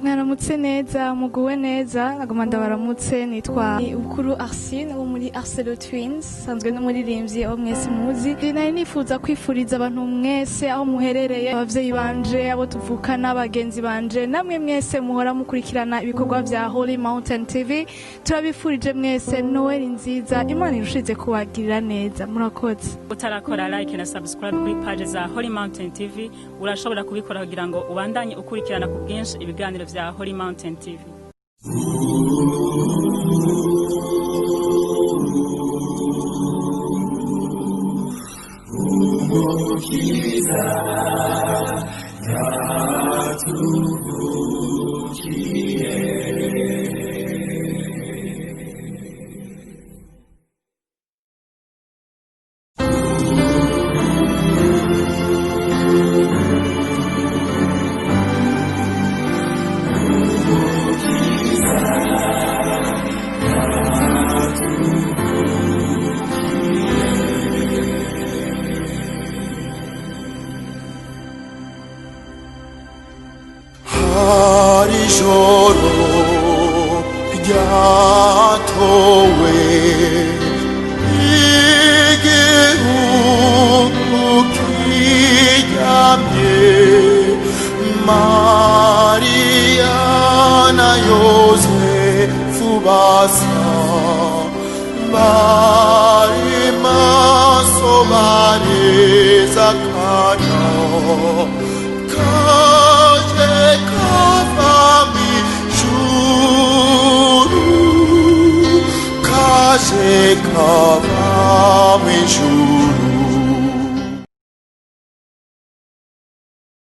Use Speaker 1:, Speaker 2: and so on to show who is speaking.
Speaker 1: mwaramutse neza muguwe neza nagoma ndabaramutse nitwa Ukuru Arsine wo muri Arcelo Twins sanzwe n'umuririmbyi aho mwese muzi nari nifuza kwifuriza abantu mwese aho muherereye abavyeyi banje abo tuvukana abagenzi banje namwe mwese muhora mukurikirana ibikorwa vya Holy Mountain TV turabifurije mwese Noel nziza Imana irushize kubagirira neza murakoze
Speaker 2: utarakora like na subscribe kuri page za Holy Mountain TV urashobora kubikora kugira ngo ubandanye ukurikirana ku bwinshi ibiganiro vya Holy Mountain TV.
Speaker 3: Harijoro ryatowe igihugu kiryamye Mariya na Yosefu basa bari maso bareza akanya Kaje kava mijuru